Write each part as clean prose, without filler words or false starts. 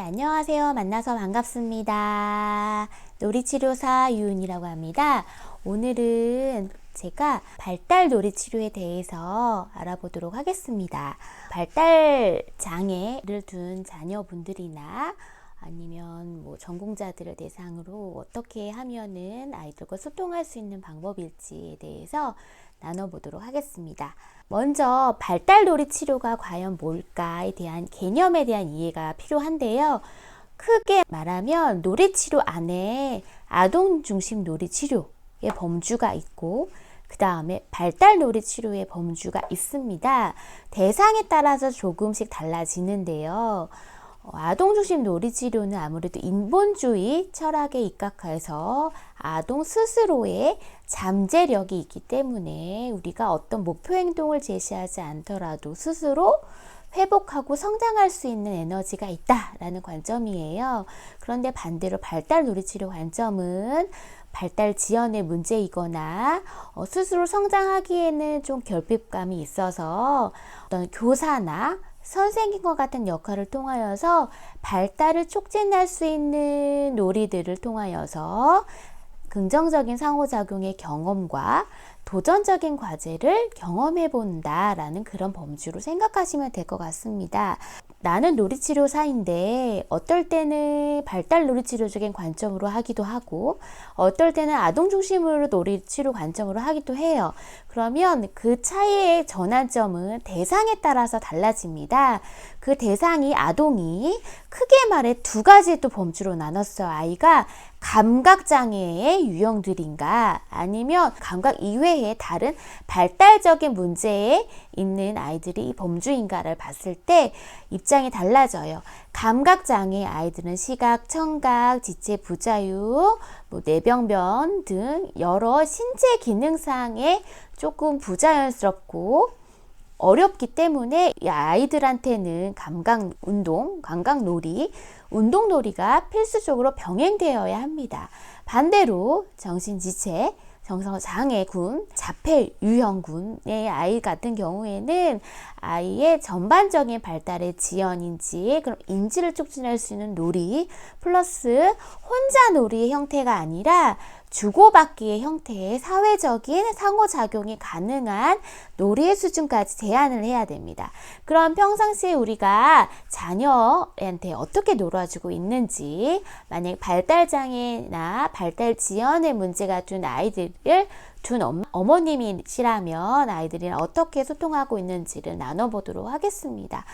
안녕하세요. 만나서 반갑습니다. 놀이치료사 유은이라고 합니다. 오늘은 제가 발달 놀이치료에 대해서 알아보도록 하겠습니다. 발달 장애를 둔 자녀분들이나 아니면 전공자들을 대상으로 어떻게 하면은 아이들과 소통할 수 있는 방법일지에 대해서 나눠보도록 하겠습니다. 먼저 발달 놀이 치료가 과연 뭘까에 대한 개념에 대한 이해가 필요한데요. 크게 말하면 놀이 치료 안에 아동 중심 놀이 치료의 범주가 있고 그 다음에 발달 놀이 치료의 범주가 있습니다. 대상에 따라서 조금씩 달라지는데요. 아동 중심 놀이 치료는 아무래도 인본주의 철학에 입각해서 아동 스스로의 잠재력이 있기 때문에 우리가 어떤 목표 행동을 제시하지 않더라도 스스로 회복하고 성장할 수 있는 에너지가 있다라는 관점이에요. 그런데 반대로 발달 놀이 치료 관점은 발달 지연의 문제이거나 스스로 성장하기에는 좀 결핍감이 있어서 어떤 교사나 선생님과 같은 역할을 통하여서 발달을 촉진할 수 있는 놀이들을 통하여서 긍정적인 상호작용의 경험과 도전적인 과제를 경험해 본다라는 그런 범주로 생각하시면 될 것 같습니다. 나는 놀이치료사인데 어떨 때는 발달 놀이치료적인 관점으로 하기도 하고 어떨 때는 아동 중심으로 놀이치료 관점으로 하기도 해요. 그러면 그 차이의 전환점은 대상에 따라서 달라집니다. 그 대상이 아동이 크게 말해 두 가지 또 범주로 나눴어요. 아이가 감각장애의 유형들인가 아니면 감각 이외에 다른 발달적인 문제에 있는 아이들이 이 범주인가를 봤을 때 입장이 달라져요. 감각장애 아이들은 시각, 청각, 지체 부자유, 뇌병변 등 여러 신체 기능상에 조금 부자연스럽고 어렵기 때문에 이 아이들한테는 감각운동, 감각놀이, 운동놀이가 필수적으로 병행되어야 합니다. 반대로 정신지체, 정서장애군, 자폐 유형군의 아이 같은 경우에는 아이의 전반적인 발달의 지연인지 그럼 인지를 촉진할 수 있는 놀이 플러스 혼자 놀이의 형태가 아니라 주고받기의 형태의 사회적인 상호작용이 가능한 놀이의 수준까지 제한을 해야 됩니다. 그럼 평상시에 우리가 자녀한테 어떻게 놀아주고 있는지 만약 발달장애나 발달지연의 문제가 둔 아이들을 둔 어머님이시라면 아이들이랑 어떻게 소통하고 있는지를 나눠보도록 하겠습니다.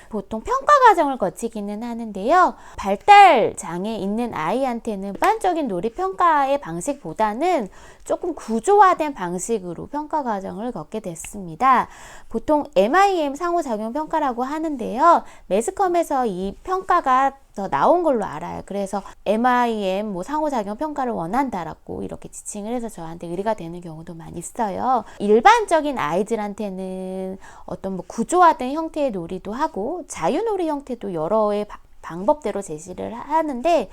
보통 평가 과정을 거치기는 하는데요. 발달 장애 있는 아이한테는 일반적인 놀이 평가의 방식보다는 조금 구조화된 방식으로 평가 과정을 겪게 됐습니다. 보통 MIM 상호작용 평가라고 하는데요. 매스컴에서 이 평가가 더 나온 걸로 알아요. 그래서 MIM 상호작용 평가를 원한다라고 이렇게 지칭을 해서 저한테 의뢰가 되는 경우도 많이 있어요. 일반적인 아이들한테는 어떤 구조화된 형태의 놀이도 하고 자유놀이 형태도 여러의 방법대로 제시를 하는데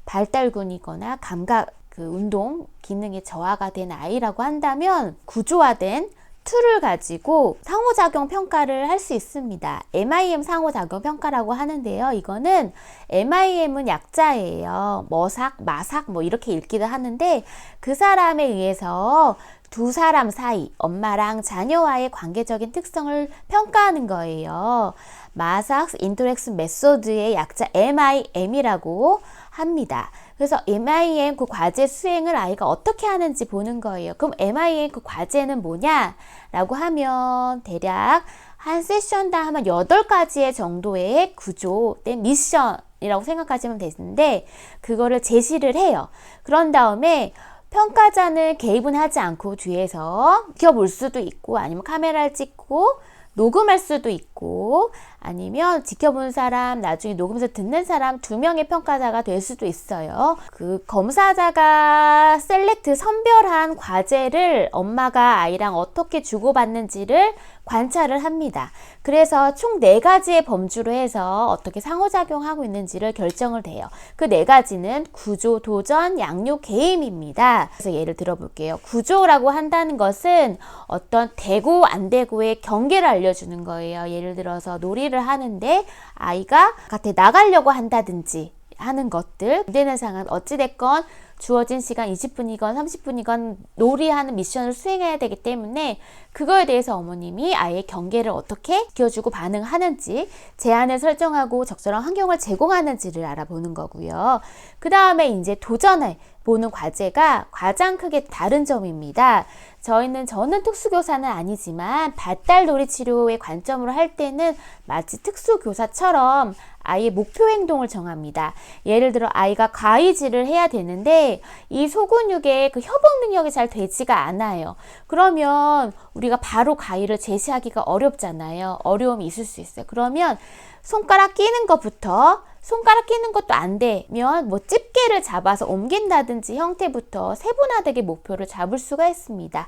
발달군이거나 감각 운동 기능에 저하가 된 아이라고 한다면 구조화된 툴을 가지고 상호작용 평가를 할 수 있습니다. MIM 상호작용 평가라고 하는데요. 이거는 MIM은 약자예요. 머삭, 마삭 이렇게 읽기도 하는데 그 사람에 의해서 두 사람 사이, 엄마랑 자녀와의 관계적인 특성을 평가하는 거예요. 마삭 인터랙션 메소드의 약자 MIM이라고 합니다. 그래서 MIM 그 과제 수행을 아이가 어떻게 하는지 보는 거예요. 그럼 MIM 그 과제는 뭐냐? 라고 하면 대략 한 세션당 하면 8가지의 정도의 구조된 미션이라고 생각하시면 되는데 그거를 제시를 해요. 그런 다음에 평가자는 개입은 하지 않고 뒤에서 지켜볼 수도 있고 아니면 카메라를 찍고 녹음할 수도 있고 아니면 지켜본 사람 나중에 녹음해서 듣는 사람 2명의 평가자가 될 수도 있어요. 그 검사자가 선별한 과제를 엄마가 아이랑 어떻게 주고받는지를 관찰을 합니다. 그래서 총 4가지의 범주로 해서 어떻게 상호작용하고 있는지를 결정을 해요. 그 4가지는 구조, 도전, 양육, 개임입니다. 그래서 예를 들어볼게요. 구조라고 한다는 것은 어떤 되고 안 되고의 경계를 알려주는 거예요. 예를 예를 들어서 놀이를 하는데 아이가 바깥에 나가려고 한다든지 하는 것들, 되는 상황 어찌됐건 주어진 시간 20분이건 30분이건 놀이하는 미션을 수행해야 되기 때문에 그거에 대해서 어머님이 아이의 경계를 어떻게 지켜주고 반응하는지, 제한을 설정하고 적절한 환경을 제공하는지를 알아보는 거고요. 그 다음에 이제 도전해 보는 과제가 가장 크게 다른 점입니다. 저는 특수교사는 아니지만 발달놀이 치료의 관점으로 할 때는 마치 특수교사처럼 아이의 목표 행동을 정합니다. 예를 들어 아이가 가위질을 해야 되는데 이 소근육의 그 협응 능력이 잘 되지가 않아요. 그러면 우리가 바로 가위를 제시하기가 어렵잖아요. 어려움이 있을 수 있어요. 그러면 손가락 끼는 것부터, 손가락 끼는 것도 안 되면 뭐 집게를 잡아서 옮긴다든지 형태부터 세분화되게 목표를 잡을 수가 있습니다.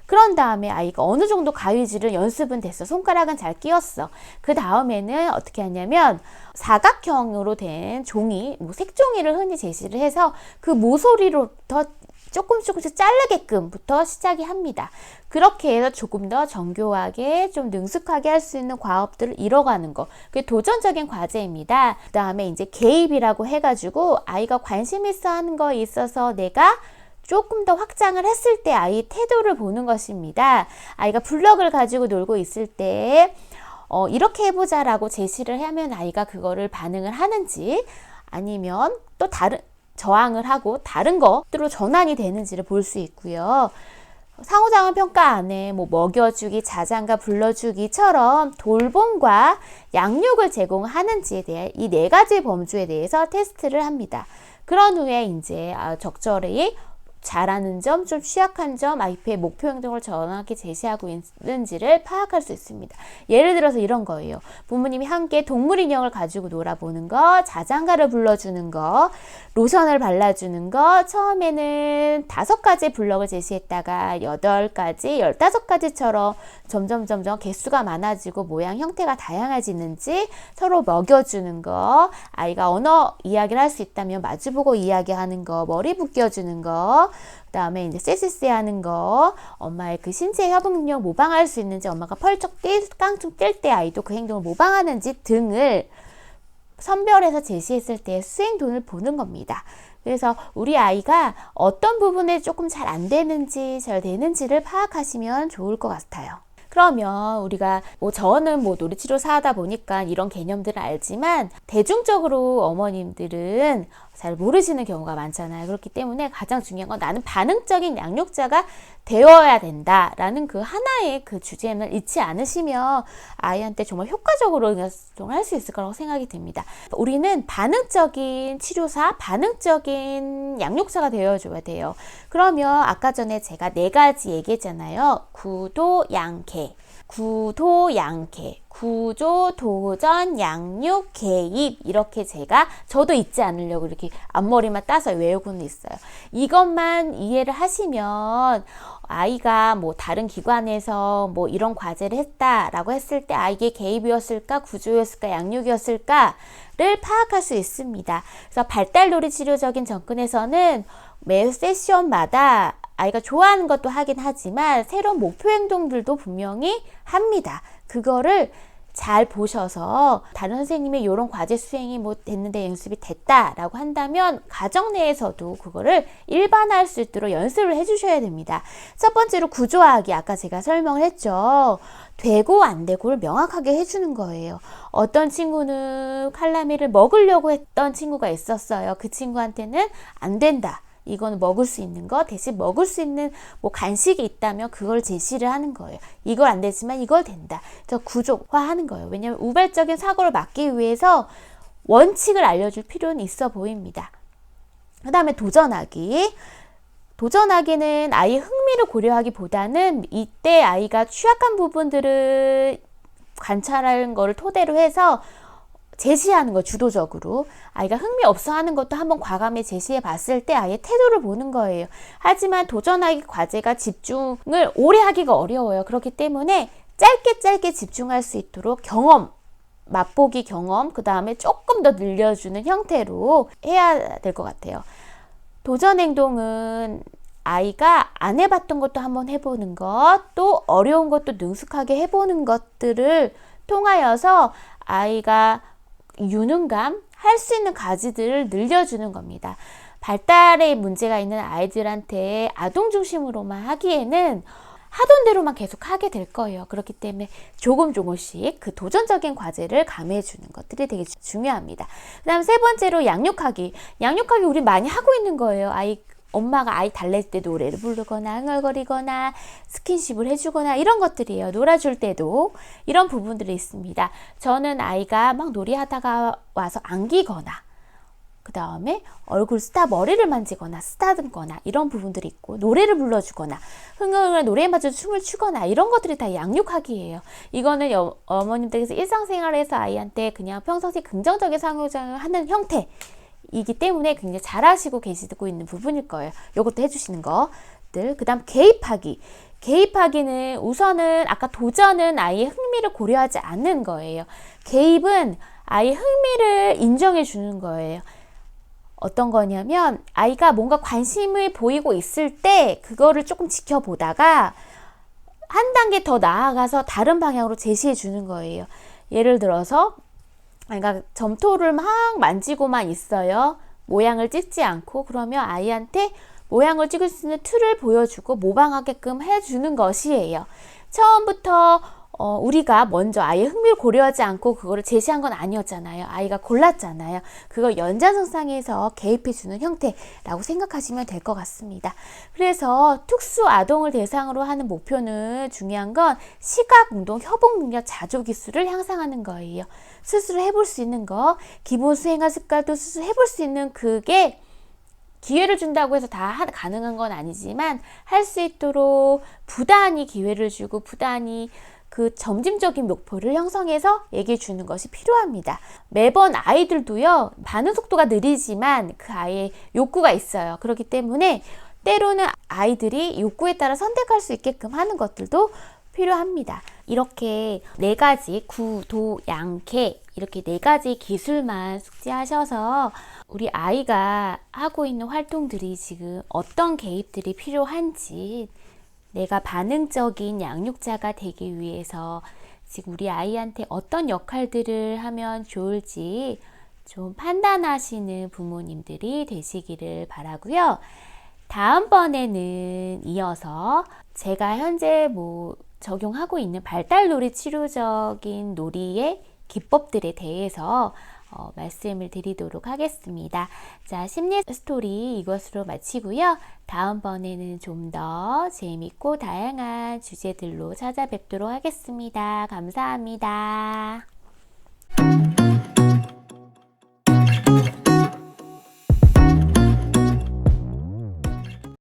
그런 다음에 아이가 어느 정도 가위질을 연습은 됐어. 손가락은 잘 끼웠어. 그 다음에는 어떻게 하냐면 사각형으로 된 종이, 뭐 색종이를 흔히 제시를 해서 그 모서리로부터 조금씩 자르게끔부터 시작이 합니다. 그렇게 해서 조금 더 정교하게 좀 능숙하게 할 수 있는 과업들을 이뤄가는 거. 그게 도전적인 과제입니다. 그 다음에 이제 개입이라고 해가지고 아이가 관심 있어 하는 거에 있어서 내가 조금 더 확장을 했을 때 아이의 태도를 보는 것입니다. 아이가 블럭을 가지고 놀고 있을 때 이렇게 해보자 라고 제시를 하면 아이가 그거를 반응을 하는지, 아니면 또 다른 저항을 하고 다른 것들로 전환이 되는지를 볼 수 있고요. 상호작용 평가 안에 뭐 먹여주기, 자장가 불러주기처럼 돌봄과 양육을 제공하는지에 대해 이 4가지 범주에 대해서 테스트를 합니다. 그런 후에 이제 적절히 잘하는 점, 좀 취약한 점, 아이의 목표 행동을 정확히 제시하고 있는지를 파악할 수 있습니다. 예를 들어서 이런 거예요. 부모님이 함께 동물 인형을 가지고 놀아보는 거, 자장가를 불러주는 거, 로션을 발라주는 거, 처음에는 5가지 블럭을 제시했다가 8가지, 15가지처럼 점점 개수가 많아지고 모양 형태가 다양해지는지 서로 먹여주는 거, 아이가 언어 이야기를 할 수 있다면 마주보고 이야기하는 거, 머리 묶여주는 거, 그 다음에 이제 쎄쎄쎄 하는 거, 엄마의 그 신체 협응 능력 모방할 수 있는지, 엄마가 펄쩍 깡충 뛸 때 아이도 그 행동을 모방하는지 등을 선별해서 제시했을 때 수행도를 보는 겁니다. 그래서 우리 아이가 어떤 부분에 조금 잘 안 되는지 잘 되는지를 파악하시면 좋을 것 같아요. 그러면 우리가 저는 놀이치료사 하다 보니까 이런 개념들을 알지만 대중적으로 어머님들은 잘 모르시는 경우가 많잖아요. 그렇기 때문에 가장 중요한 건 나는 반응적인 양육자가 되어야 된다라는 그 하나의 그 주제를 잊지 않으시면 아이한테 정말 효과적으로 할 수 있을 거라고 생각이 듭니다. 우리는 반응적인 치료사, 반응적인 양육자가 되어줘야 돼요. 그러면 아까 전에 제가 4가지 얘기했잖아요. 구도, 양개. 구도, 양개, 구조, 도전, 양육, 개입, 이렇게 저도 잊지 않으려고 이렇게 앞머리만 따서 외우고는 있어요. 이것만 이해를 하시면 아이가 다른 기관에서 이런 과제를 했다라고 했을 때 아이의 개입이었을까, 구조였을까, 양육이었을까를 파악할 수 있습니다. 그래서 발달놀이 치료적인 접근에서는 매 세션마다 아이가 좋아하는 것도 하긴 하지만 새로운 목표 행동들도 분명히 합니다. 그거를 잘 보셔서 다른 선생님이 이런 과제 수행이 됐는데 연습이 됐다라고 한다면 가정 내에서도 그거를 일반화할 수 있도록 연습을 해주셔야 됩니다. 첫 번째로 구조화하기, 아까 제가 설명을 했죠. 되고 안 되고를 명확하게 해주는 거예요. 어떤 친구는 칼라미를 먹으려고 했던 친구가 있었어요. 그 친구한테는 안 된다. 이거는 먹을 수 있는 거, 대신 먹을 수 있는 간식이 있다면 그걸 제시를 하는 거예요. 이걸 안 되지만 이걸 된다. 그래서 구조화하는 거예요. 왜냐하면 우발적인 사고를 막기 위해서 원칙을 알려줄 필요는 있어 보입니다. 그 다음에 도전하기. 도전하기는 아이의 흥미를 고려하기보다는 이때 아이가 취약한 부분들을 관찰하는 거를 토대로 해서 제시하는 거, 주도적으로. 아이가 흥미 없어 하는 것도 한번 과감히 제시해 봤을 때 아이의 태도를 보는 거예요. 하지만 도전하기 과제가 집중을 오래 하기가 어려워요. 그렇기 때문에 짧게 집중할 수 있도록 경험, 맛보기 경험, 그 다음에 조금 더 늘려주는 형태로 해야 될 것 같아요. 도전 행동은 아이가 안 해봤던 것도 한번 해보는 것, 또 어려운 것도 능숙하게 해보는 것들을 통하여서 아이가 유능감, 할 수 있는 가지들을 늘려주는 겁니다. 발달에 문제가 있는 아이들한테 아동 중심으로만 하기에는 하던 대로만 계속 하게 될 거예요. 그렇기 때문에 조금씩 그 도전적인 과제를 감해주는 것들이 되게 중요합니다. 그 다음 세 번째로 양육하기. 양육하기 우리 많이 하고 있는 거예요. 엄마가 아이 달랠 때 노래를 부르거나 흥얼거리거나 스킨십을 해주거나 이런 것들이에요. 놀아줄 때도 이런 부분들이 있습니다. 저는 아이가 막 놀이하다가 와서 안기거나 그 다음에 얼굴 머리를 만지거나 쓰다듬거나 이런 부분들이 있고, 노래를 불러주거나 흥얼흥얼 노래에 맞춰서 춤을 추거나 이런 것들이 다 양육하기예요. 이거는 어머님들께서 일상생활에서 아이한테 그냥 평상시 긍정적인 상호작용을 하는 형태이기 때문에 굉장히 잘하시고 계시고 있는 부분일 거예요. 이것도 해주시는 것들. 그 다음 개입하기. 개입하기는 우선은 아까 도전은 아이의 흥미를 고려하지 않는 거예요. 개입은 아이의 흥미를 인정해 주는 거예요. 어떤 거냐면 아이가 뭔가 관심을 보이고 있을 때 그거를 조금 지켜보다가 한 단계 더 나아가서 다른 방향으로 제시해 주는 거예요. 예를 들어서 아이가 점토를 막 만지고만 있어요. 모양을 찍지 않고. 그러면 아이한테 모양을 찍을 수 있는 툴을 보여주고 모방하게끔 해주는 것이에요. 처음부터 우리가 먼저 아이의 흥미를 고려하지 않고 그거를 제시한 건 아니었잖아요. 아이가 골랐잖아요. 그걸 연장선상에서 개입해주는 형태라고 생각하시면 될 것 같습니다. 그래서 특수 아동을 대상으로 하는 목표는 중요한 건 시각, 운동, 협응 능력, 자조 기술을 향상하는 거예요. 스스로 해볼 수 있는 거, 기본 수행할 습관도 스스로 해볼 수 있는 그게 기회를 준다고 해서 다 가능한 건 아니지만 할 수 있도록 부단히 기회를 주고 부단히 그 점진적인 목표를 형성해서 얘기해 주는 것이 필요합니다. 매번 아이들도요, 반응 속도가 느리지만 그 아이의 욕구가 있어요. 그렇기 때문에 때로는 아이들이 욕구에 따라 선택할 수 있게끔 하는 것들도 필요합니다. 이렇게 4가지 구, 도, 양, 개 이렇게 4가지 기술만 숙지하셔서 우리 아이가 하고 있는 활동들이 지금 어떤 개입들이 필요한지, 내가 반응적인 양육자가 되기 위해서 지금 우리 아이한테 어떤 역할들을 하면 좋을지 좀 판단하시는 부모님들이 되시기를 바라고요. 다음번에는 이어서 제가 현재 적용하고 있는 발달놀이 치료적인 놀이의 기법들에 대해서 말씀을 드리도록 하겠습니다. 자, 심리 스토리 이것으로 마치고요. 다음번에는 좀 더 재밌고 다양한 주제들로 찾아뵙도록 하겠습니다. 감사합니다.